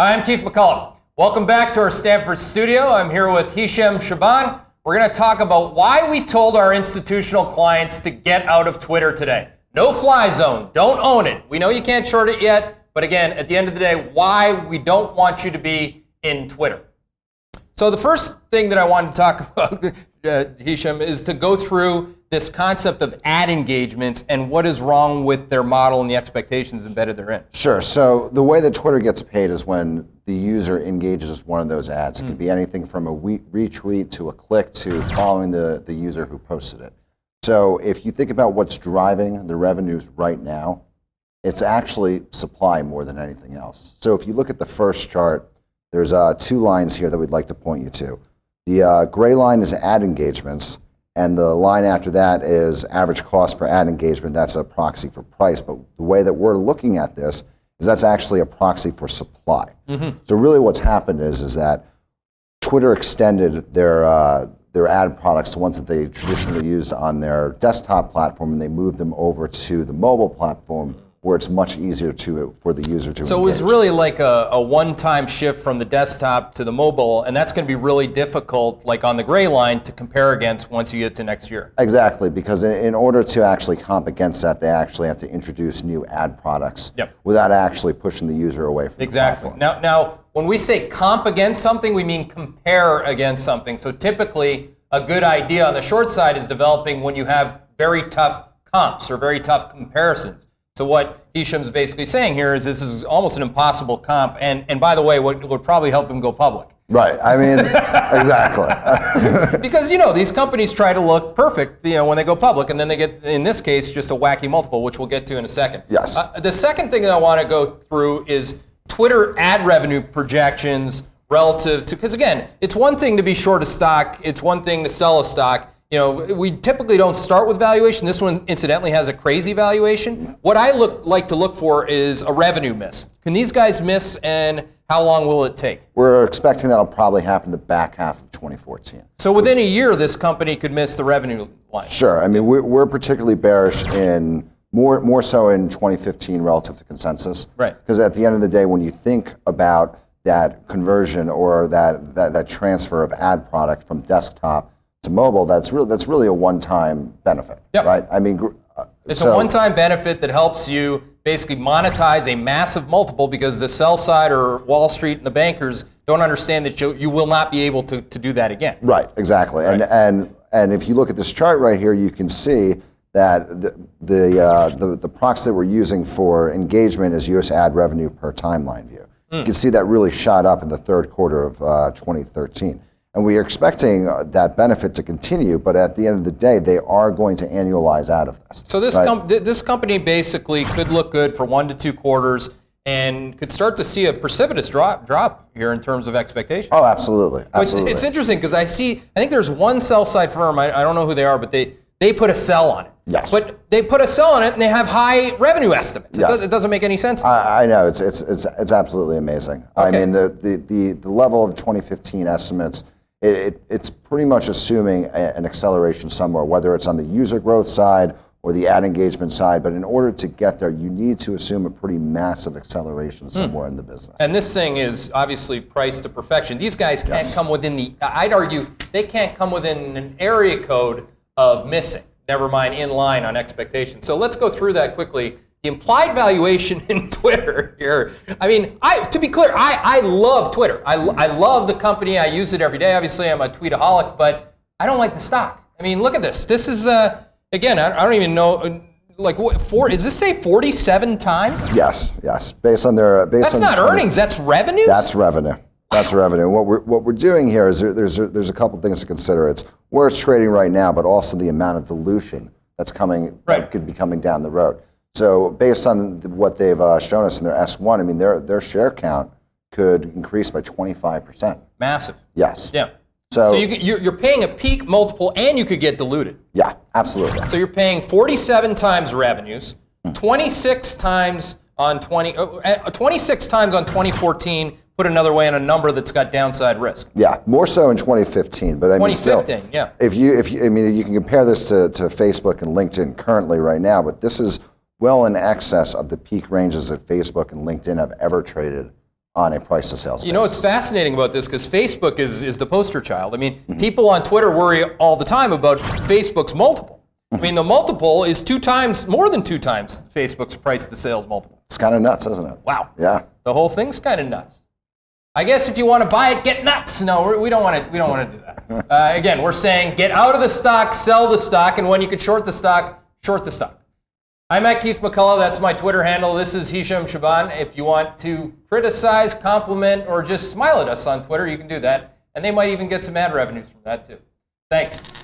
Hi, I'm Keith McCullough. Welcome back to our Stanford studio. I'm here with Hisham Shaban. We're going to talk about why we told our institutional clients to get out of Twitter today. No fly zone. Don't own it. We know you can't short it yet, but again, at the end of the day, why we don't want you to be in Twitter. So the first thing that I wanted to talk about, Hisham, is to go through this concept of ad engagements and what is wrong with their model and the expectations embedded therein. Sure. So the way that Twitter gets paid is when the user engages with one of those ads. It can be anything from a retweet to a click to following the user who posted it. So if you think about what's driving the revenues right now, it's actually supply more than anything else. So if you look at the first chart, there's two lines here that we'd like to point you to. The gray line is ad engagements, and the line after that is average cost per ad engagement. That's a proxy for price. But the way that we're looking at this is that's actually a proxy for supply. So really what's happened is that Twitter extended their ad products to ones that they traditionally used on their desktop platform, and they moved them over to the mobile platform, where it's much easier for the user to engage. So it was really like a one-time shift from the desktop to the mobile, and that's going to be really difficult, like on the gray line, to compare against once you get to next year. Exactly, because in order to actually comp against that, they actually have to introduce new ad products without actually pushing the user away from the platform. Now, when we say comp against something, we mean compare against something. So typically, a good idea on the short side is developing when you have very tough comps or very tough comparisons. So what Hisham's basically saying here is this is almost an impossible comp, and by the way, what would probably help them go public. Right. I mean, exactly. Because these companies try to look perfect, when they go public, and then they get, in this case, just a wacky multiple, which we'll get to in a second. Yes. The second thing that I want to go through is Twitter ad revenue projections relative to, because again, it's one thing to be short a stock, it's one thing to sell a stock. We typically don't start with valuation. This one, incidentally, has a crazy valuation. What I like to look for is a revenue miss. Can these guys miss, and how long will it take? We're expecting that'll probably happen the back half of 2014. So within a year, this company could miss the revenue line. Sure. I mean, we're particularly bearish in more so in 2015 relative to consensus. Right. Because at the end of the day, when you think about that conversion or that transfer of ad product from desktop to mobile, that's really a one-time benefit, right? I mean, it's a one-time benefit that helps you basically monetize a massive multiple, because the sell side or Wall Street and the bankers don't understand that you will not be able to do that again. Right, exactly. Right. And if you look at this chart right here, you can see that the proxy that we're using for engagement is US ad revenue per timeline view. You can see that really shot up in the third quarter of 2013. And we are expecting that benefit to continue, but at the end of the day, they are going to annualize out of this. So this this company basically could look good for 1 to 2 quarters and could start to see a precipitous drop here in terms of expectations. Oh, absolutely. Absolutely. It's interesting because I think there's one sell side firm, I don't know who they are, but they put a sell on it. Yes. But they put a sell on it and they have high revenue estimates. Yes. It doesn't make any sense. I know, it's absolutely amazing. Okay. I mean, the level of 2015 estimates, it's pretty much assuming an acceleration somewhere, whether it's on the user growth side or the ad engagement side. But in order to get there, you need to assume a pretty massive acceleration somewhere in the business. And this thing is obviously priced to perfection. These guys can't come within I'd argue, they can't come within an area code of missing, never mind in line on expectations. So let's go through that quickly. The implied valuation in Twitter here. I mean, to be clear, I love Twitter. I love the company. I use it every day. Obviously, I'm a tweetaholic, but I don't like the stock. I mean, look at this. This is, again, I don't even know, like, does this say 47 times? Yes. Based on their... That's not earnings, that's revenues? That's revenue. That's revenue. And what we're doing here is there's a couple things to consider. It's where it's trading right now, but also the amount of dilution that's coming, that could be coming down the road. So based on what they've shown us in their S1, I mean, their share count could increase by 25%. Massive. Yes. Yeah. So you're paying a peak multiple, and you could get diluted. Yeah, absolutely. So you're paying 47 times revenues, 26 times on 26 times on 2014. Put another way, on a number that's got downside risk. Yeah, more so in 2015. But I mean, 2015, yeah. If you can compare this to Facebook and LinkedIn currently right now, but this is well in excess of the peak ranges that Facebook and LinkedIn have ever traded on a price to sales basis. You know what's fascinating about this, because Facebook is the poster child. I mean, people on Twitter worry all the time about Facebook's multiple. I mean, the multiple is more than two times Facebook's price to sales multiple. It's kind of nuts, isn't it? Wow. Yeah. The whole thing's kind of nuts. I guess if you want to buy it, get nuts. No, we don't want to. We don't want to do that. Again, we're saying get out of the stock, sell the stock, and when you could short the stock, short the stock. I'm at Keith McCullough. That's my Twitter handle. This is Hisham Shaban. If you want to criticize, compliment, or just smile at us on Twitter, you can do that. And they might even get some ad revenues from that too. Thanks.